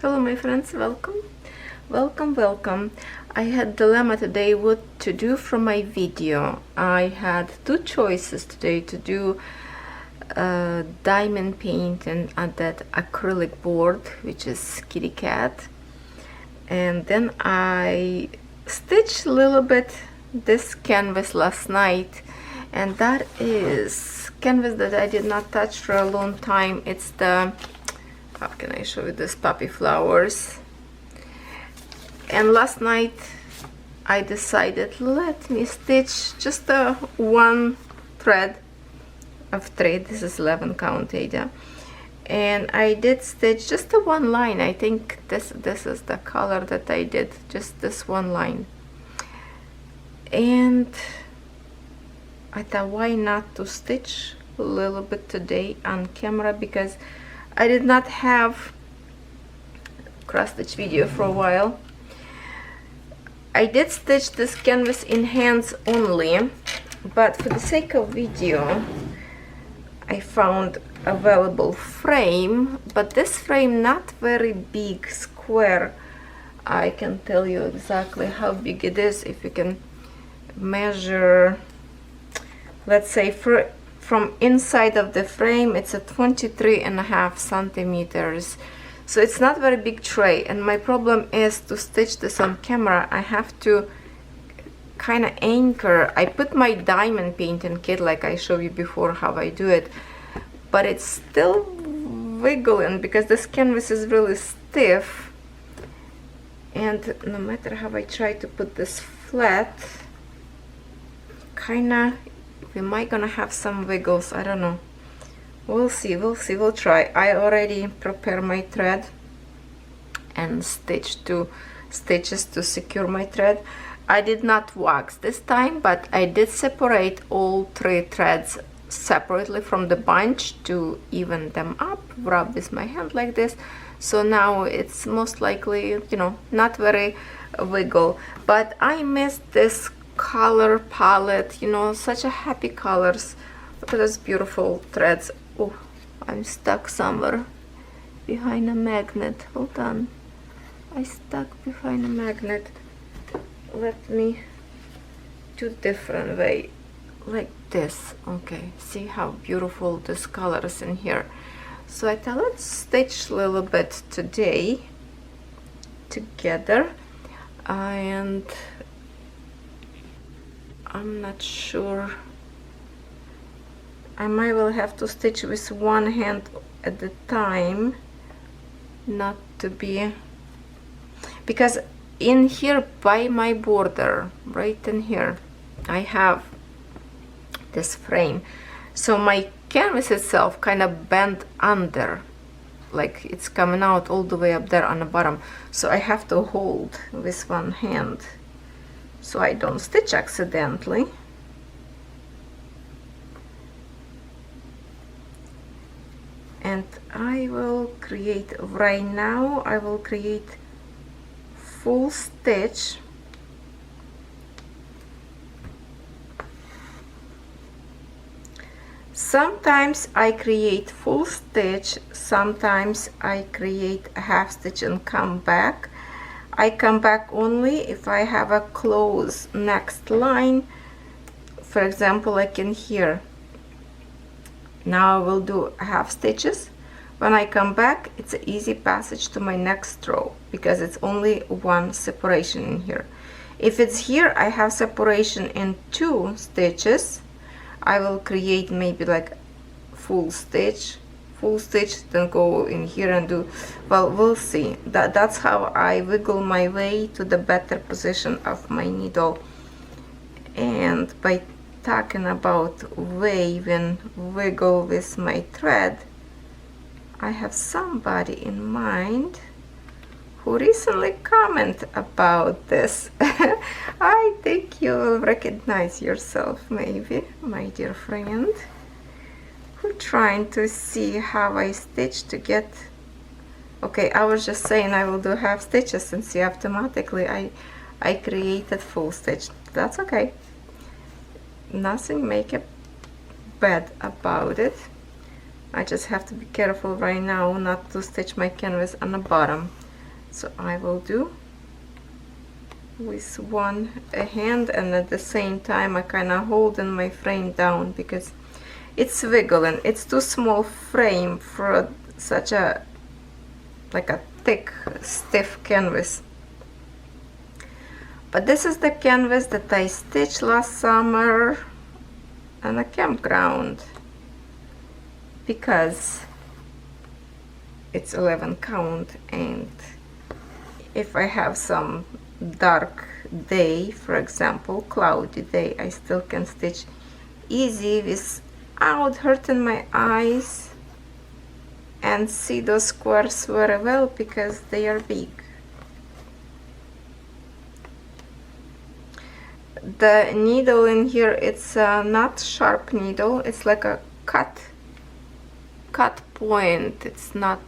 Hello my friends, welcome. I had dilemma today what to do from my video. I had two choices today to do diamond paint and add that acrylic board, which is kitty cat, and then I stitched a little bit this canvas last night, and that is canvas that I did not touch for a long time. It's the, how can I show you this, puppy flowers. And last night I decided, let me stitch just one thread of thread. This is 11 count Ada, and I did stitch just the one line. I think this is the color that I did, just this one line. And I thought, why not to stitch a little bit today on camera, because I did not have cross stitch video for a while. I did stitch this canvas in hands only, but for the sake of video I found available frame, but this frame not very big, square. I can tell you exactly how big it is if you can measure. Let's say from inside of the frame it's a 23.5 centimeters, so it's not very big tray. And my problem is to stitch this on camera, I have to kind of anchor. I put my diamond painting kit like I showed you before how I do it, but it's still wiggling because this canvas is really stiff, and no matter how I try to put this flat, kinda we might gonna have some wiggles. I don't know, we'll see, we'll try. I already prepare my thread and stitch two stitches to secure my thread. I did not wax this time, but I did separate all three threads separately from the bunch to even them up, rub with my hand like this. So now it's most likely, you know, not very wiggle. But I missed this color palette, you know, such a happy colors. Look at those beautiful threads. Oh, I'm stuck somewhere behind a magnet. Hold on, I stuck behind a magnet. Let me do different way, like this. Okay, see how beautiful this color is in here. So I thought let's stitch a little bit today together, and I'm not sure, I might well have to stitch with one hand at the time, not to be, because in here by my border, right in here, I have this frame, so my canvas itself kind of bent under, like it's coming out all the way up there on the bottom, so I have to hold with one hand so I don't stitch accidentally. And I will create, right now I will create full stitch. Sometimes I create full stitch, sometimes I create a half stitch and come back. I come back only if I have a close next line, for example like in here. Now I will do half stitches. When I come back, it's an easy passage to my next row because it's only one separation in here. If it's here I have separation in two stitches, I will create maybe like full stitch, then go in here and do, well, we'll see. That's how I wiggle my way to the better position of my needle. And by talking about wave and wiggle with my thread, I have somebody in mind who recently commented about this. I think you will recognize yourself, maybe, my dear friend, who trying to see how I stitch to get. Okay, I was just saying I will do half stitches, and see automatically I created full stitch. That's okay, nothing make it bad about it. I just have to be careful right now not to stitch my canvas on the bottom. So I will do with one hand, and at the same time I kind of holding my frame down because it's wiggling. It's too small frame for such a like a thick stiff canvas. But this is the canvas that I stitched last summer on a campground because it's 11 count, and if I have some dark day, for example cloudy day, I still can stitch easy without hurting my eyes and see those squares very well because they are big. The needle in here, it's not sharp needle, it's like a cut point. It's not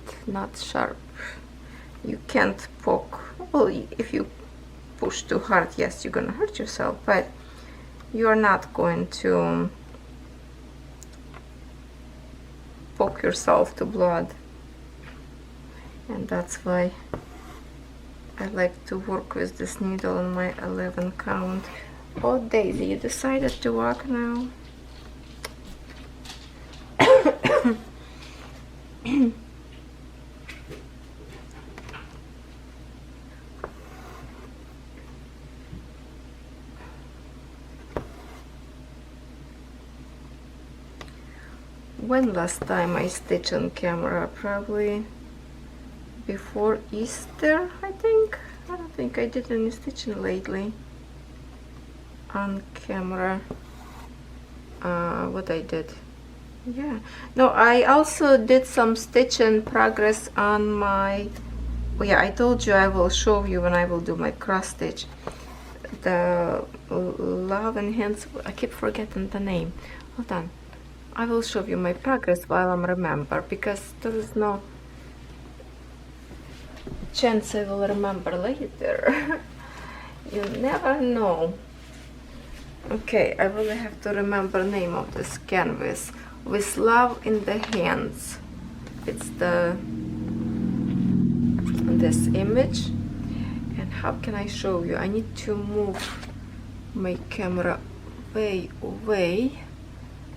sharp. You can't poke. Well, if you push too hard, yes, you're gonna hurt yourself, but you're not going to poke yourself to blood. And that's why I like to work with this needle on my 11 count. Oh, Daisy, you decided to walk now? When last time I stitched on camera? Probably before Easter, I think. I don't think I did any stitching lately on camera. What I did, yeah, no, I also did some stitching progress on my, oh yeah, I told you I will show you when I will do my cross stitch, the Love and Hands, I keep forgetting the name, hold on, I will show you my progress while I'm remember, because there is no chance I will remember later. You never know. Okay, I really have to remember the name of this canvas. With Love in the Hands. It's this image. And how can I show you? I need to move my camera way away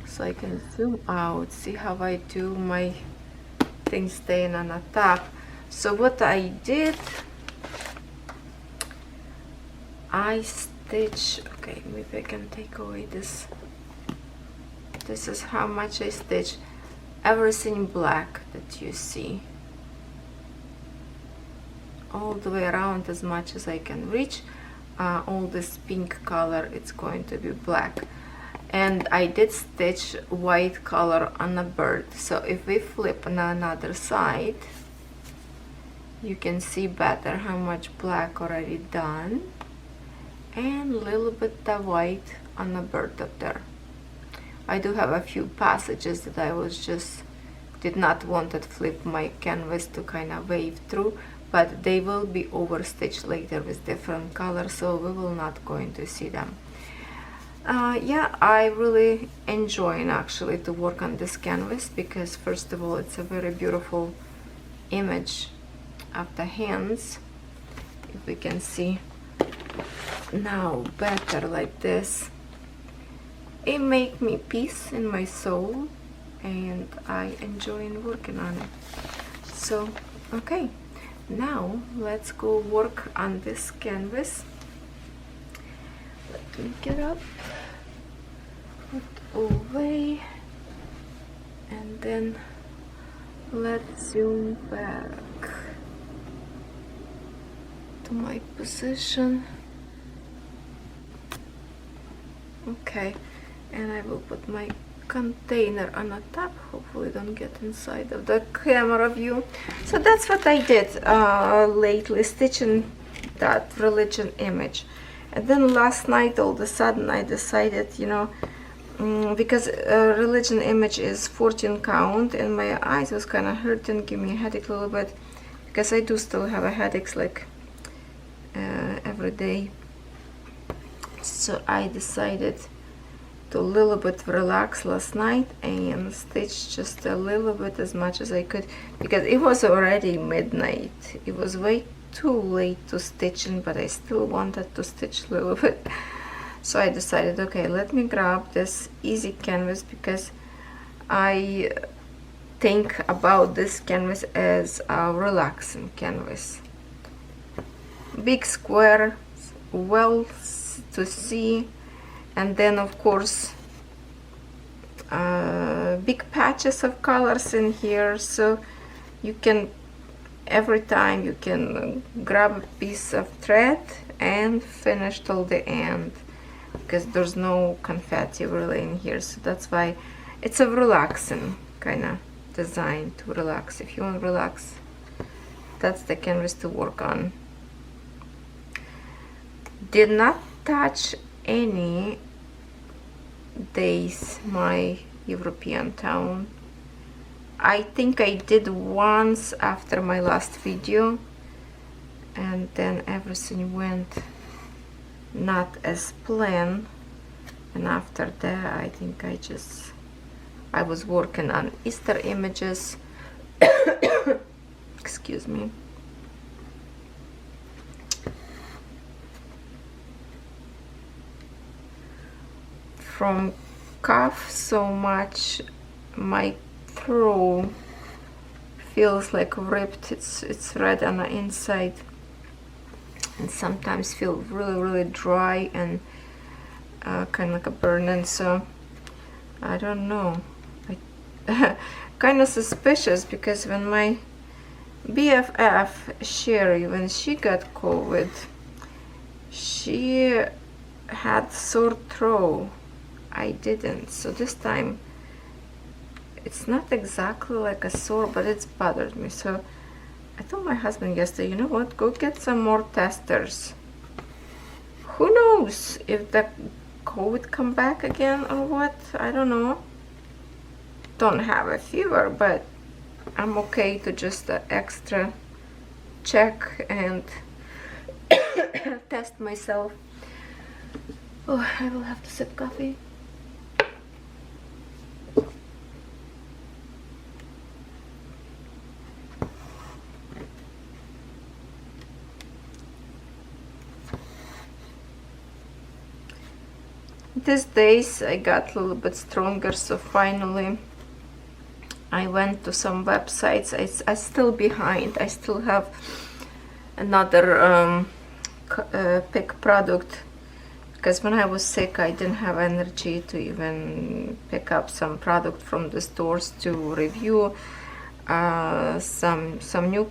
so I can zoom out. See how I do my thing staying on the top. So what I did, I stitch, okay, maybe I can take away this. This is how much I stitch. Everything black that you see. All the way around as much as I can reach. All this pink color, it's going to be black. And I did stitch white color on a bird. So if we flip on another side, you can see better how much black already done. And a little bit of white on the bird up there. I do have a few passages that I was just did not want to flip my canvas to kind of wave through, but they will be overstitched later with different colors, so we will not going to see them. Yeah, I really enjoying actually to work on this canvas because first of all it's a very beautiful image of the hands. If we can see now better like this, it make me peace in my soul and I enjoy working on it. So okay, now let's go work on this canvas. Let me get up, put away, and then let's zoom back to my position. Okay, and I will put my container on the top, hopefully don't get inside of the camera view. So that's what I did lately, stitching that religion image. And then last night all of a sudden I decided, you know, because religion image is 14 count and my eyes was kind of hurting, give me a headache a little bit, because I do still have a headaches like every day. So I decided to a little bit relax last night and stitch just a little bit as much as I could, because it was already midnight. It was way too late to stitching, but I still wanted to stitch a little bit. So I decided, okay, let me grab this easy canvas, because I think about this canvas as a relaxing canvas. Big square, well to see, and then of course big patches of colors in here, so you can every time you can grab a piece of thread and finish till the end, because there's no confetti really in here. So that's why it's a relaxing kind of design, to relax. If you want to relax, that's the canvas to work on. Did not touch any days my European town. I think I did once after my last video, and then everything went not as planned, and after that I think I was working on Easter images. Excuse me. From cough so much, my throat feels like ripped. It's red on the inside, and sometimes feel really dry and kind of like a burning. So I don't know. I kind of suspicious, because when my BFF Sherry, when she got COVID, she had sore throat. I didn't. So this time it's not exactly like a sore, but it's bothered me. So I told my husband yesterday, you know what, go get some more testers. Who knows if the COVID come back again or what? I don't know. Don't have a fever, but I'm okay to just extra check and test myself. Oh, I will have to sip coffee. These days I got a little bit stronger, so finally I went to some websites. I'm still behind. I still have another pick product, because when I was sick I didn't have energy to even pick up some product from the stores to review. Some new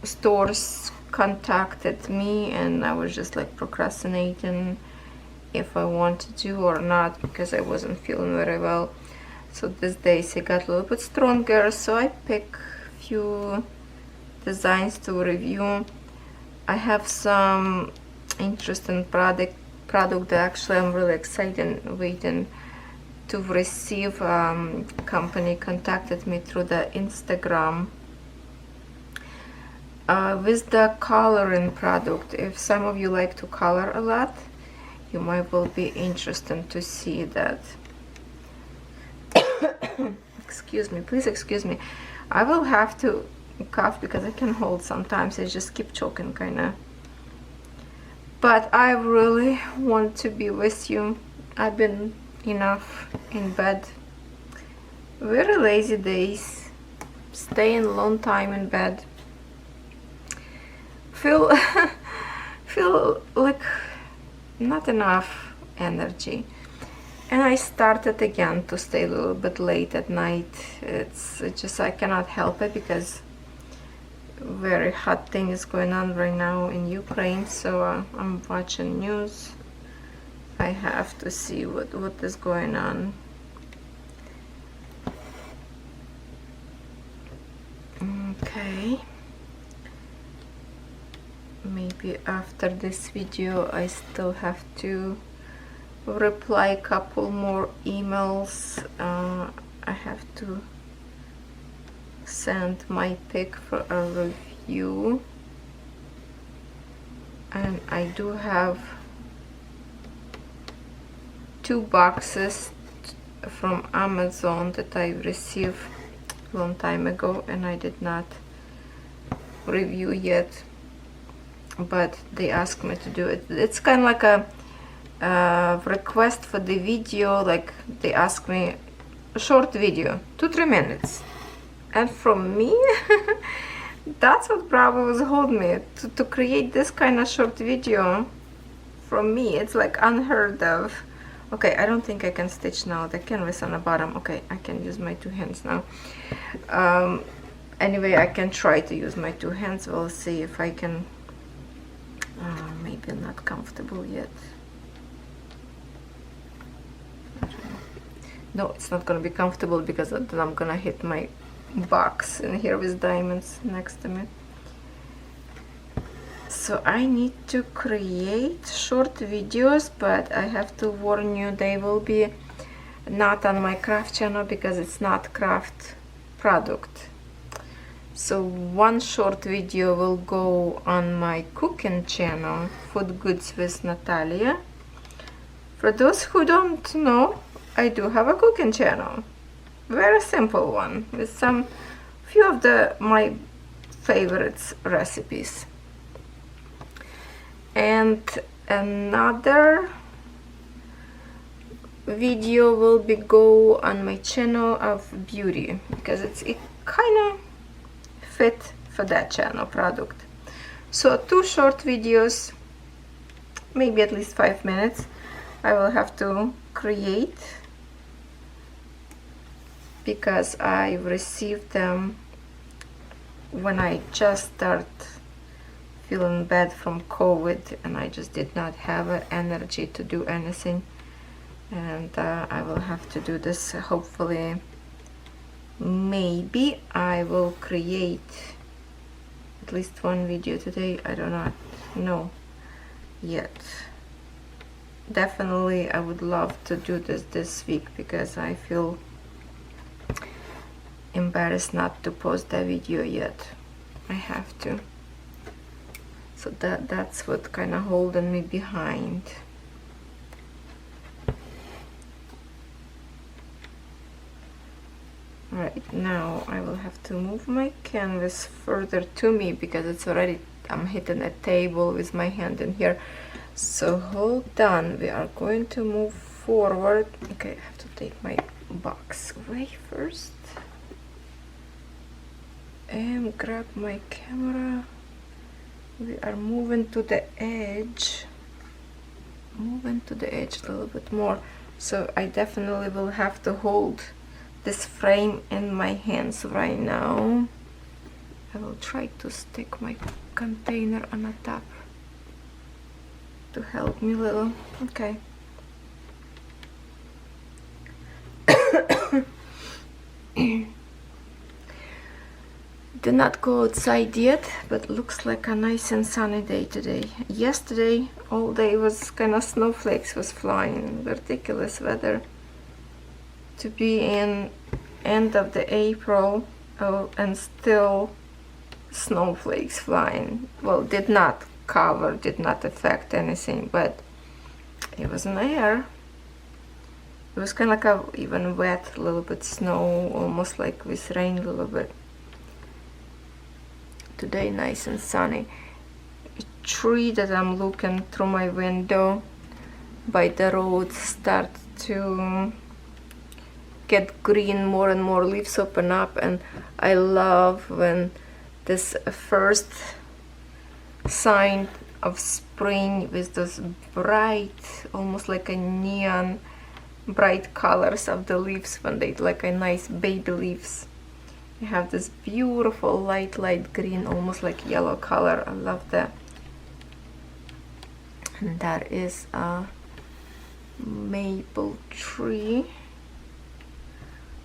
stores contacted me, and I was just like procrastinating if I want to do or not, because I wasn't feeling very well. So these days I got a little bit stronger, so I pick few designs to review. I have some interesting product that actually I'm really excited waiting to receive. Company contacted me through the Instagram with the coloring product. If some of you like to color a lot, you might will be interested to see that. Excuse me, please excuse me. I will have to cough because I can hold sometimes. I just keep choking kind of. But I really want to be with you. I've been enough in bed. Very lazy days. Staying a long time in bed. Feel like not enough energy, and I started again to stay a little bit late at night. It's just I cannot help it, because very hot thing is going on right now in Ukraine. So I'm watching news. I have to see what is going on. Okay, maybe after this video I still have to reply a couple more emails. I have to send my pick for a review, and I do have 2 boxes from Amazon that I received a long time ago, and I did not review yet. but they asked me to do it. It's kind of like a request for the video, like they ask me a short video, 2-3 minutes, and from me that's what probably was holding me to create this kind of short video. From me, it's like unheard of. Okay, I don't think I can stitch now the canvas on the bottom. Okay, I can use my 2 hands now. Anyway, I can try to use my 2 hands. We'll see if I can. Maybe not comfortable yet. No, it's not gonna be comfortable because then I'm gonna hit my box in here with diamonds next to me. So I need to create short videos, but I have to warn you, they will be not on my craft channel because it's not craft product. So one short video will go on my cooking channel, Food Goods with Natalia. For those who don't know, I do have a cooking channel, very simple one with some few of my favorites recipes. And another video will go on my channel of beauty because it kind of fit for that channel product. So 2 short videos, maybe at least 5 minutes, I will have to create because I received them when I just start feeling bad from COVID, and I just did not have energy to do anything, and I will have to do this. Hopefully, maybe I will create at least 1 video today. I do not know yet. Definitely I would love to do this week because I feel embarrassed not to post that video yet. I have to. So that's what kind of holding me behind. Right, now I will have to move my canvas further to me because it's already, I'm hitting a table with my hand in here. So hold on, we are going to move forward. Okay, I have to take my box away first and grab my camera. We are moving to the edge, a little bit more. So I definitely will have to hold this frame in my hands right now. I will try to stick my container on the top to help me a little. Okay. Did not go outside yet, but looks like a nice and sunny day today. Yesterday all day was kind of snowflakes was flying, ridiculous weather to be in end of the April. And still snowflakes flying. Well, did not affect anything, but it was in the air. It was kind of like a even wet, a little bit snow, almost like with rain a little bit. Today nice and sunny. A tree that I'm looking through my window by the road start to get green, more and more leaves open up, and I love when this first sign of spring with those bright, almost like a neon bright colors of the leaves when they like a nice baby leaves. You have this beautiful light green, almost like yellow color. I love that. And that is a maple tree.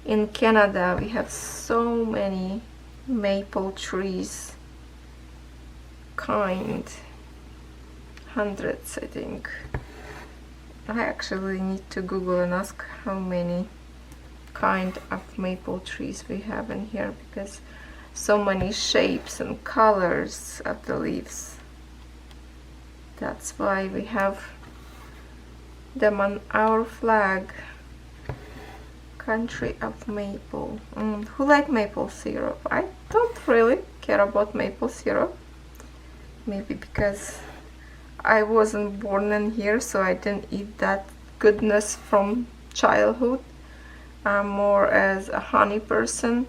In Canada we have so many maple trees, hundreds I think. I actually need to Google and ask how many kind of maple trees we have in here, because so many shapes and colors of the leaves. That's why we have them on our flag. Country of maple. Who like maple syrup? I don't really care about maple syrup. Maybe because I wasn't born in here, so I didn't eat that goodness from childhood. I'm more as a honey person.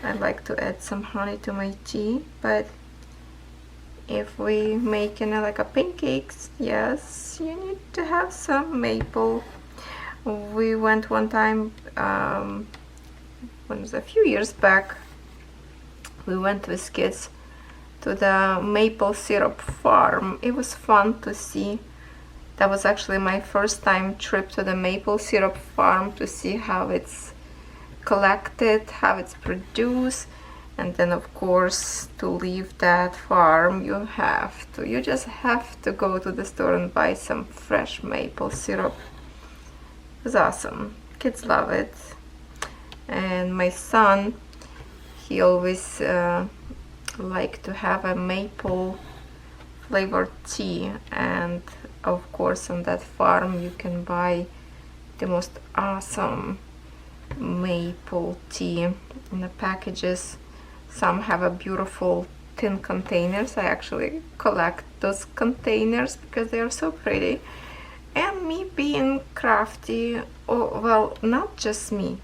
I like to add some honey to my tea, but if we make like a pancakes, yes, you need to have some maple. We went one time, when it was a few years back, we went with kids to the maple syrup farm. It was fun to see. That was actually my first time trip to the maple syrup farm, to see how it's collected, how it's produced, and then of course to leave that farm you just have to go to the store and buy some fresh maple syrup. It was awesome. Kids love it. And my son, he always like to have a maple flavored tea, and of course on that farm you can buy the most awesome maple tea in the packages. Some have a beautiful tin containers. I actually collect those containers because they are so pretty. And me being crafty, oh, well, not just me,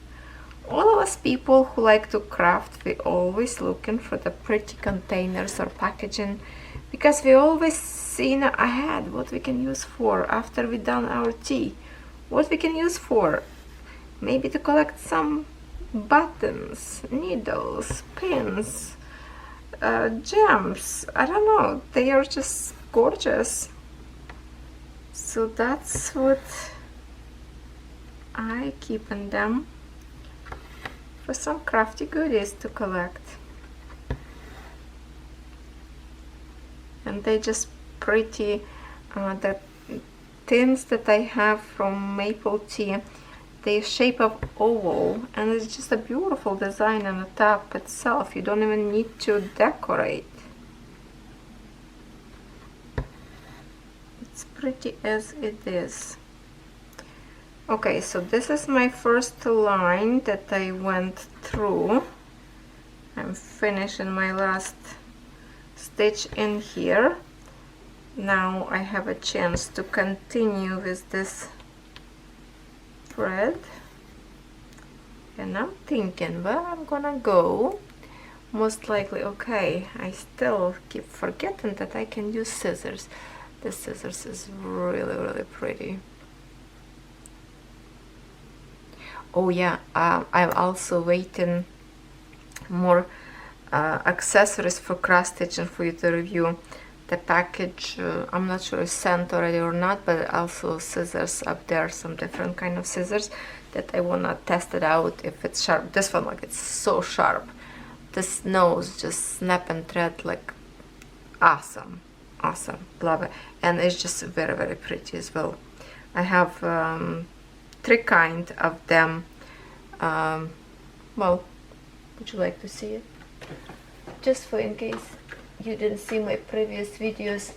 all of us people who like to craft, we always looking for the pretty containers or packaging, because we always seen ahead what we can use for after we done our tea, what we can use for. Maybe to collect some buttons, needles, pins, gems. I don't know, they are just gorgeous. So that's what I keep in them, for some crafty goodies to collect. And they just pretty. The tins that I have from maple tea, they shape of oval, and it's just a beautiful design on the top itself. You don't even need to decorate. It's pretty as it is. Okay, so this is my first line that I went through. I'm finishing my last stitch in here. Now I have a chance to continue with this thread, and I'm thinking where I'm gonna go. Most likely, okay, I still keep forgetting that I can use scissors. The scissors is really pretty. Oh yeah, I'm also waiting more accessories for cross stitching for you to review. The package, I'm not sure it's sent already or not, but also scissors up there, some different kind of scissors that I wanna test it out if it's sharp. This one, like, it's so sharp. This nose just snap and thread like awesome, love it. And it's just very pretty as well. I have 3 kind of them. Well, would you like to see it? Just for in case you didn't see my previous videos,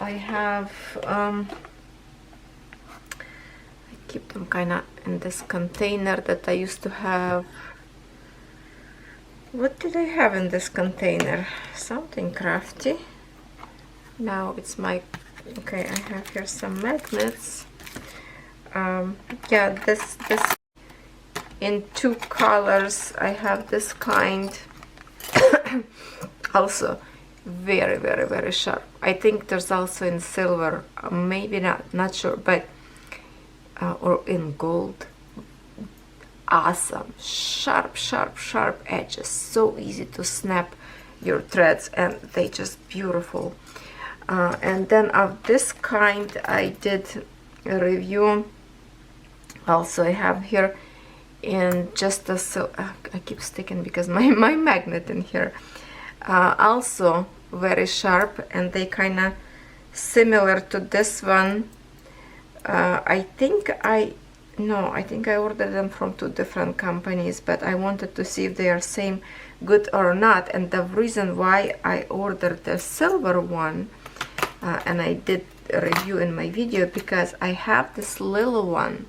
I have I keep them kind of in this container that I used to have. What did I have in this container? Something crafty. Now it's my, okay, I have here some magnets. Yeah, this in 2 colors. I have this kind. Also very sharp. I think there's also in silver, maybe not sure, but or in gold. Awesome, sharp edges, so easy to snap your threads, and they just beautiful. And then of this kind I did a review. Also I have here in just a, so I keep sticking because my magnet in here. Also very sharp, and they kind of similar to this one. I think I ordered them from 2 different companies, but I wanted to see if they are same good or not. And the reason why I ordered the silver one, and I did a review in my video, because I have this little one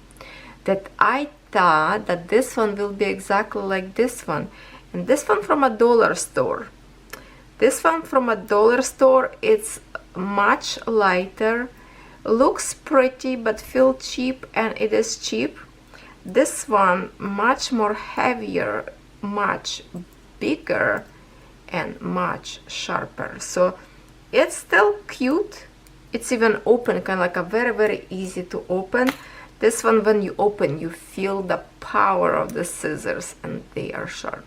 that I thought that this one will be exactly like this one, and this one from a dollar store. This one from a dollar store, it's much lighter, looks pretty but feel cheap, and it is cheap. This one much more heavier, much bigger, and much sharper. So it's still cute. It's even open, kind of like a very easy to open. This one, when you open, you feel the power of the scissors, and they are sharp.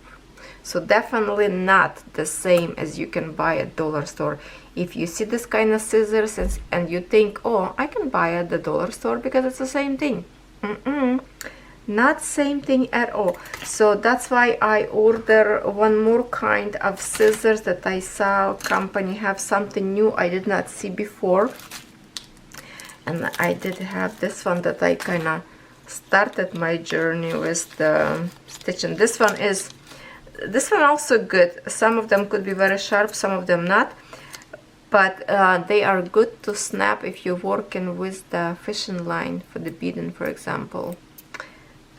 So definitely not the same as you can buy at dollar store. If you see this kind of scissors and you think, oh, I can buy at the dollar store because it's the same thing. Not same thing at all. So that's why I order one more kind of scissors that I saw company have something new I did not see before. And I did have this one that I kind of started my journey with the stitching. This one also good. Some of them could be very sharp, some of them not, but they are good to snap if you're working with the fishing line for the beading, for example.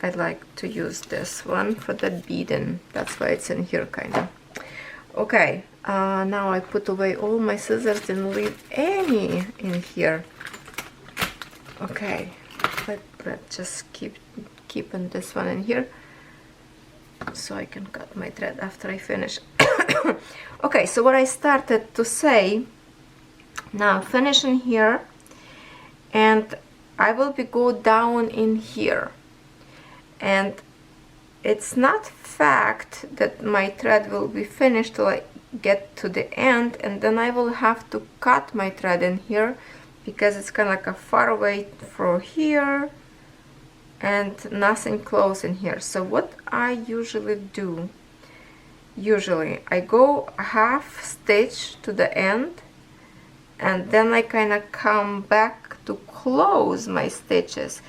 I like to use this one for the beading. That's why it's in here, kind of. Okay, now I put away all my scissors, didn't leave any in here. Okay, let's just keeping this one in here so I can cut my thread after I finish. Okay, so what I started to say, now finishing here, and I will be go down in here. And it's not fact that my thread will be finished till I get to the end, and then I will have to cut my thread in here because it's kind of like a far away from here and nothing close in here. So what I usually do, I go a half stitch to the end, and then I kind of come back to close my stitches.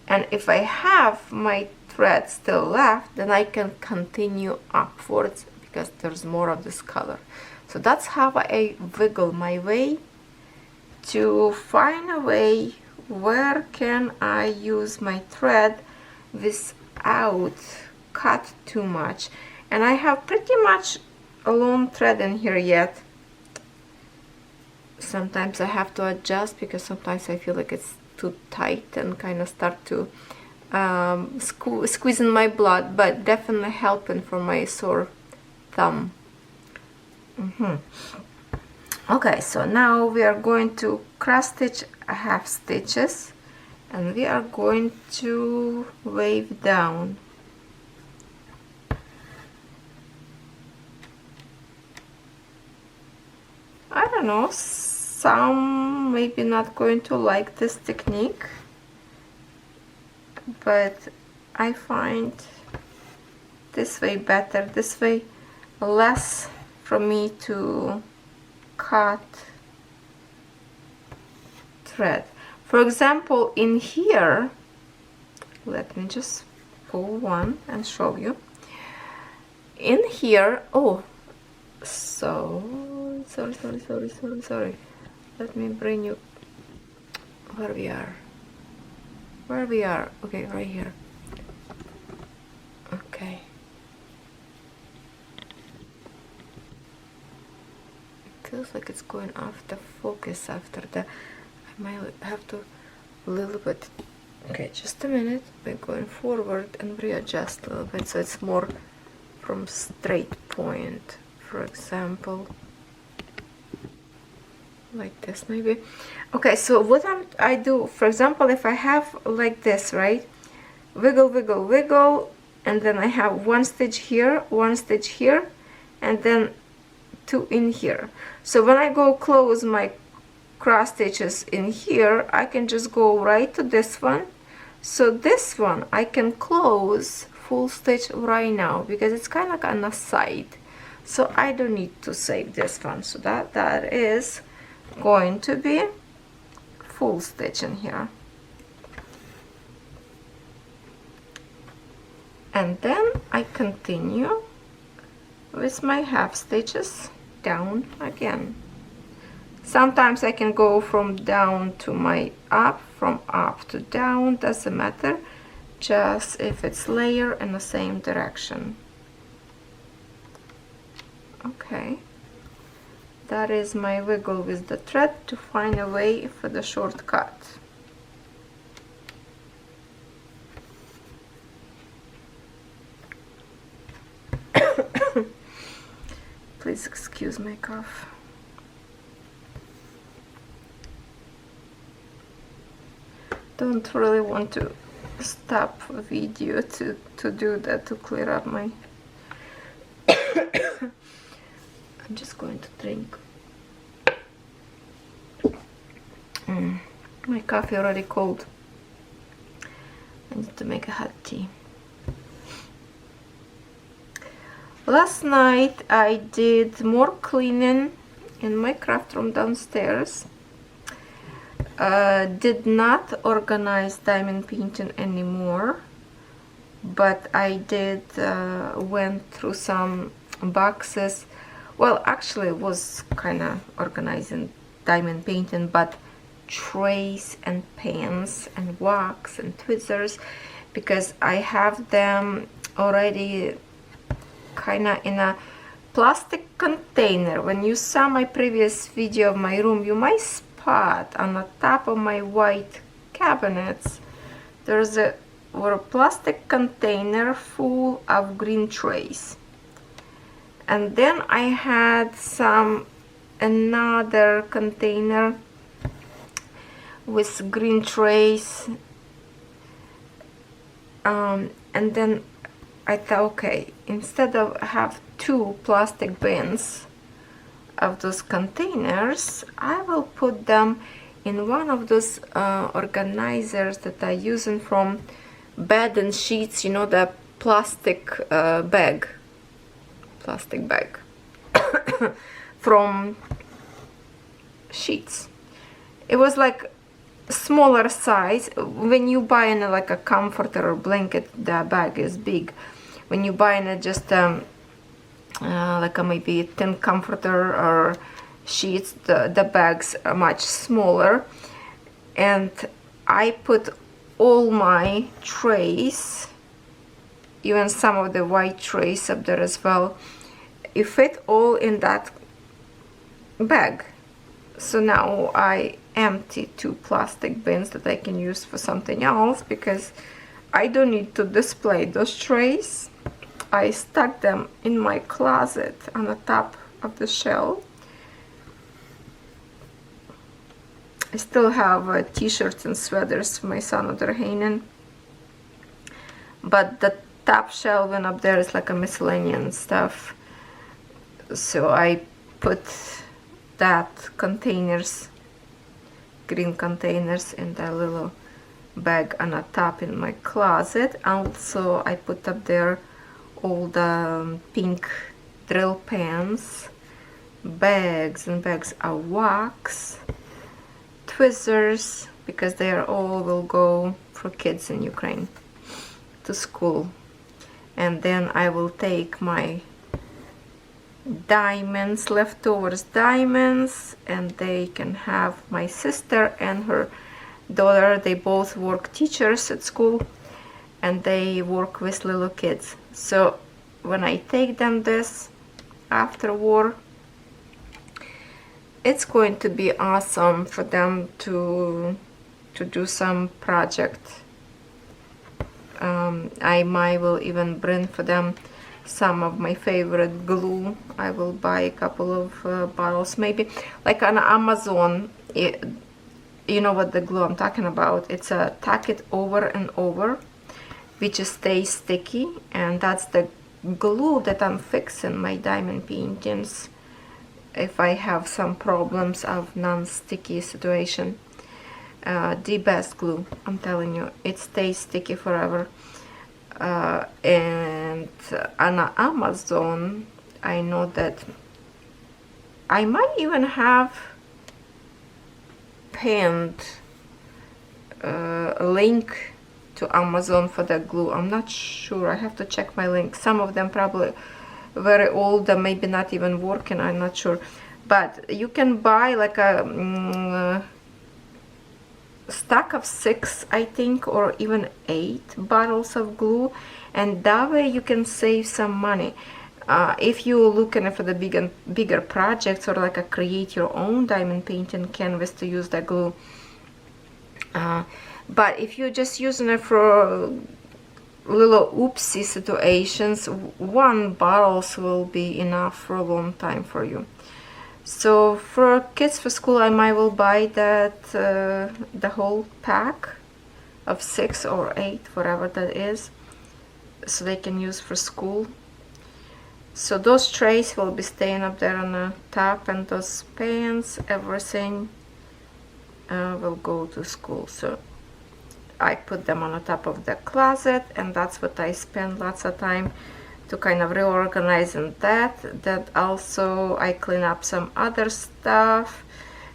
And if I have my thread still left, then I can continue upwards because there's more of this color. So that's how I wiggle my way to find a way where can I use my thread without cut too much. And I have pretty much a long thread in here yet. Sometimes I have to adjust because sometimes I feel like it's too tight and kind of start to squeezing my blood, but definitely helping for my sore thumb. Okay, so now we are going to cross stitch half stitches, and we are going to wave down. I don't know, some maybe not going to like this technique, but I find this way better, this way less for me to cut thread. For example, in here, let me just pull one and show you. In here, oh, so sorry. Let me bring you where we are. Okay, right here. Okay. It feels like it's going off the focus after the, I might have to a little bit. Okay, just a minute. We're going forward and readjust a little bit so it's more from straight point, for example. Like this maybe. Okay, so what I do, for example, if I have like this, right, wiggle, and then I have one stitch here, and then two in here. So when I go close my cross stitches in here, I can just go right to this one. So this one I can close full stitch right now because it's kind of like on the side, so I don't need to save this one. So that is going to be full stitch in here, and then I continue with my half stitches down again. Sometimes I can go from down to my up, from up to down, doesn't matter, just if it's layer in the same direction. Okay, That is my wiggle with the thread to find a way for the shortcut. Please excuse my cough. Don't really want to stop a video to do that, to clear up my I'm just going to drink. My coffee already cold. I need to make a hot tea. Last night I did more cleaning in my craft room downstairs. Did not organize diamond painting anymore, but I did went through some boxes. Well, actually it was kind of organizing diamond painting, but trays and pans and wax and tweezers, because I have them already kind of in a plastic container. When you saw my previous video of my room, you might spot on the top of my white cabinets there's a plastic container full of green trays. And then I had another container with green trays, and then I thought, okay, instead of have two plastic bins of those containers, I will put them in one of those organizers that I using from bed and sheets, you know, the plastic bag from sheets. It was like smaller size. When you buy in like a comforter or blanket, the bag is big. When you buy in just like maybe a 10 comforter or sheets, the bags are much smaller. And I put all my trays, even some of the white trays up there as well, it fit all in that bag. So now I empty two plastic bins that I can use for something else, because I don't need to display those trays. I stuck them in my closet on the top of the shelf. I still have t-shirts and sweaters for my son that are hanging, but the top shelving up there is like a miscellaneous stuff. So I put that containers, green containers, in that little bag on the top in my closet. Also I put up there all the pink drill pans, bags and bags of wax, tweezers, because they are all will go for kids in Ukraine to school. And then I will take my diamonds, leftovers diamonds, and they can have my sister and her daughter. They both work teachers at school and they work with little kids. So when I take them this after war, it's going to be awesome for them to do some project. I might will even bring for them some of my favorite glue. I will buy a couple of bottles, maybe like on Amazon. You know what the glue I'm talking about. It's a tack it over and over, which stays sticky, and that's the glue that I'm fixing my diamond paintings if I have some problems of non-sticky situation. The best glue, I'm telling you, it stays sticky forever. And on Amazon, I know that I might even have pinned a link to Amazon for the glue. I'm not sure, I have to check my link. Some of them probably very old and maybe not even working, I'm not sure. But you can buy like a stack of 6, I think, or even 8 bottles of glue, and that way you can save some money. If you're looking for the bigger projects, or like a create your own diamond painting canvas to use the glue, but if you're just using it for little oopsie situations, one bottles will be enough for a long time for you. So for kids for school, I might will buy that the whole pack of 6 or 8, whatever that is, so they can use for school. So those trays will be staying up there on the top, and those pans, everything will go to school. So I put them on the top of the closet, and that's what I spend lots of time to kind of reorganize in that. That also I clean up some other stuff,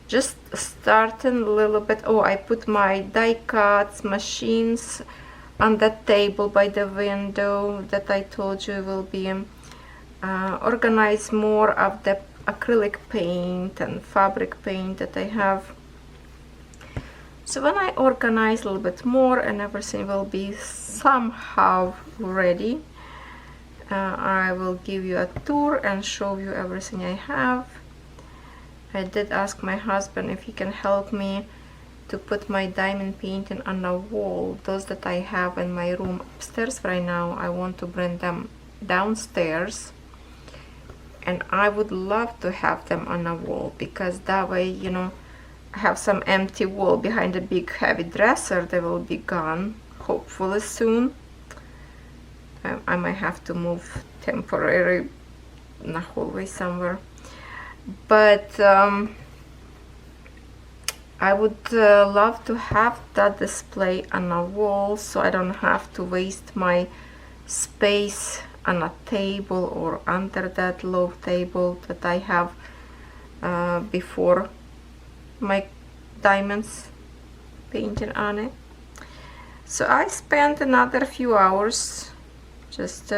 just starting a little bit. Oh, I put my die cuts machines on that table by the window that I told you will be organize more of the acrylic paint and fabric paint that I have. So when I organize a little bit more and everything will be somehow ready, I will give you a tour and show you everything I have. I did ask my husband if he can help me to put my diamond painting on a wall. Those that I have in my room upstairs right now, I want to bring them downstairs, and I would love to have them on a wall, because that way, you know, I have some empty wall behind a big heavy dresser. They will be gone hopefully soon. I might have to move temporarily in a hallway somewhere, but I would love to have that display on a wall, so I don't have to waste my space on a table or under that low table that I have before my diamonds painted on it. So I spent another few hours just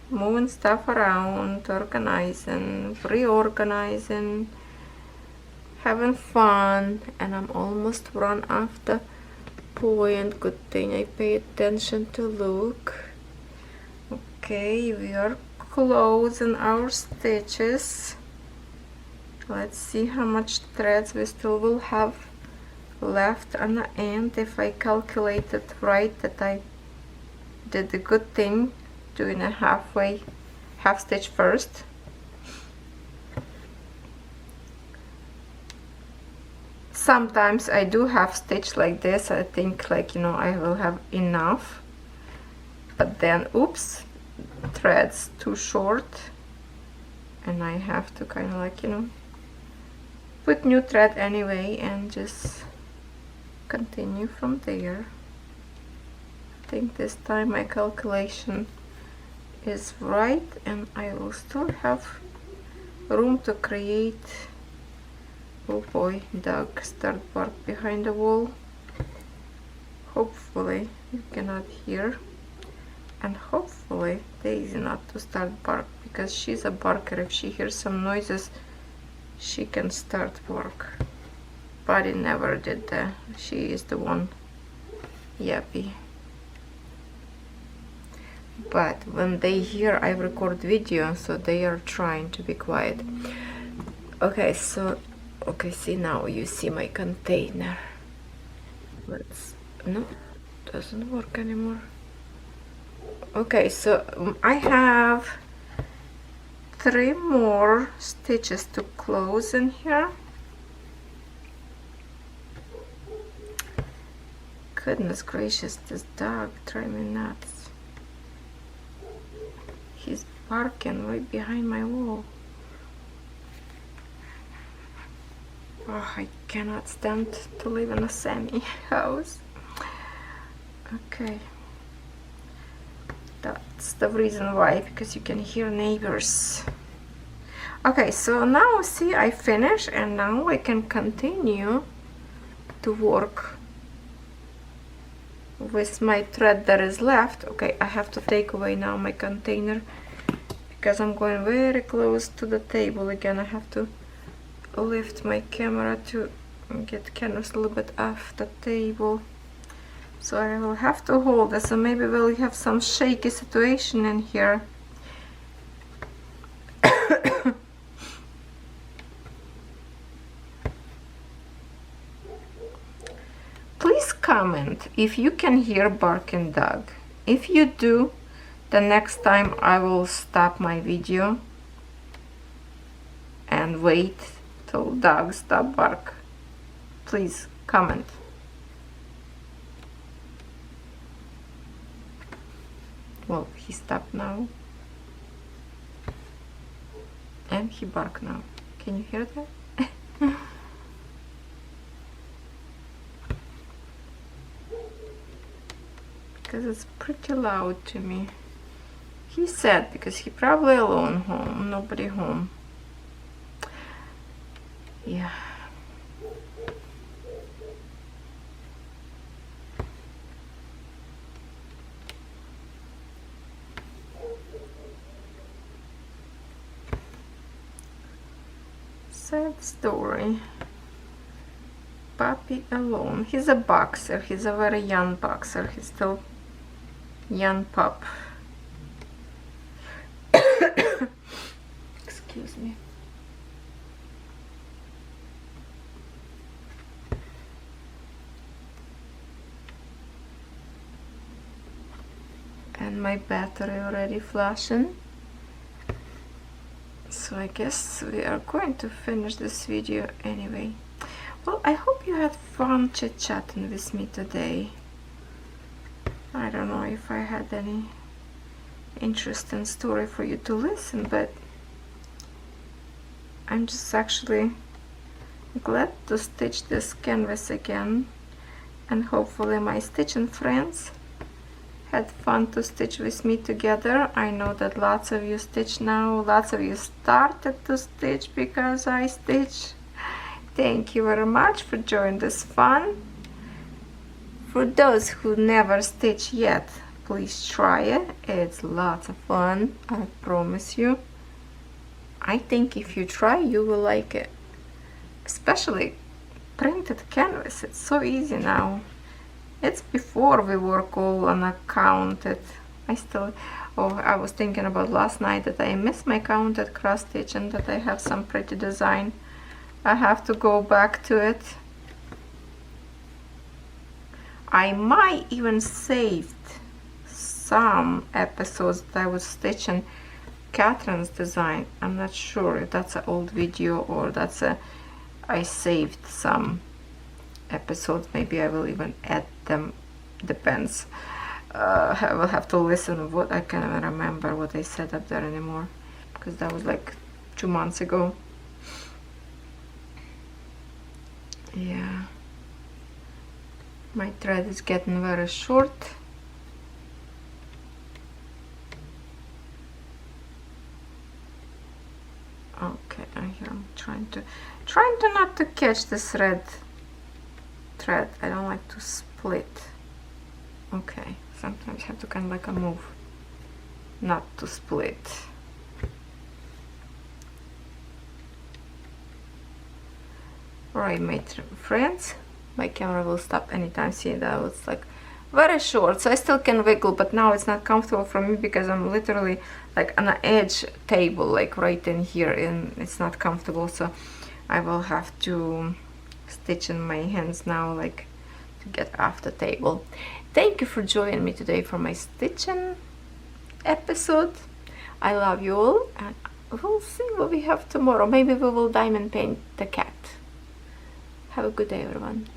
moving stuff around, organizing, reorganizing, having fun, and I'm almost run off the point. Good thing I pay attention to look. Okay, we are closing our stitches. Let's see how much threads we still will have left on the end. If I calculated right, that I did the good thing doing a half stitch first. Sometimes I do half stitch like this. I think, like, you know, I will have enough, but then oops, threads too short, and I have to kind of, like, you know, put new thread anyway and just continue from there. I think this time my calculation is right, and I will still have room to create. Oh boy, dog start bark behind the wall. Hopefully you cannot hear, and hopefully Daisy not to start bark, because she's a barker. If she hears some noises, she can start bark. Buddy never did that. She is the one yappy. But when they hear I record video, so they are trying to be quiet. Okay, so okay, see, now you see my container. No, doesn't work anymore. Okay, so I have 3 more stitches to close in here. Goodness gracious, this dog drives me nuts. He's barking right behind my wall. Oh, I cannot stand to live in a semi house. Okay, that's the reason why, because you can hear neighbors. Okay, so now see, I finished, and now I can continue to work with my thread that is left. Okay, I have to take away now my container, because I'm going very close to the table again. I have to lift my camera to get canvas a little bit off the table, so I will have to hold it. So maybe we'll have some shaky situation in here. comment if you can hear barking dog. If you do, the next time I will stop my video and wait till dogs stop bark. Please comment. Well, he stopped now. And he barked now. Can you hear that? Because it's pretty loud to me. He's sad because he probably alone home, nobody home. Yeah. Sad story. Puppy alone. He's a boxer. He's a very young boxer. He's still young pup. Excuse me. And my battery already flashing. So I guess we are going to finish this video anyway. Well, I hope you had fun chit-chatting with me today. I don't know if I had any interesting story for you to listen, but I'm just actually glad to stitch this canvas again, and hopefully my stitching friends had fun to stitch with me together. I know that lots of you stitch now, lots of you started to stitch because I stitch. Thank you very much for joining this fun. For those who never stitch yet, please try it. It's lots of fun, I promise you. I think if you try, you will like it. Especially printed canvas, it's so easy now. It's before we work all on a counted. I was thinking about last night that I missed my counted cross stitch and that I have some pretty design. I have to go back to it. I might even saved some episodes that I was stitching Catherine's design. I'm not sure if that's an old video or I saved some episodes. Maybe I will even add them, depends. I will have to listen what I can't remember what I said up there anymore, because that was like 2 months ago. Yeah, my thread is getting very short. Okay, I'm trying to not to catch this red thread. I don't like to split. Okay, sometimes I have to kind of like a move not to split. Alright, my friends, my camera will stop anytime. See, that was like very short, so I still can wiggle, but now it's not comfortable for me because I'm literally like on an edge table, like right in here, and it's not comfortable, so I will have to stitch in my hands now, like to get off the table. Thank you for joining me today for my stitching episode. I love you all, and we'll see what we have tomorrow. Maybe we will diamond paint the cat. Have a good day, everyone.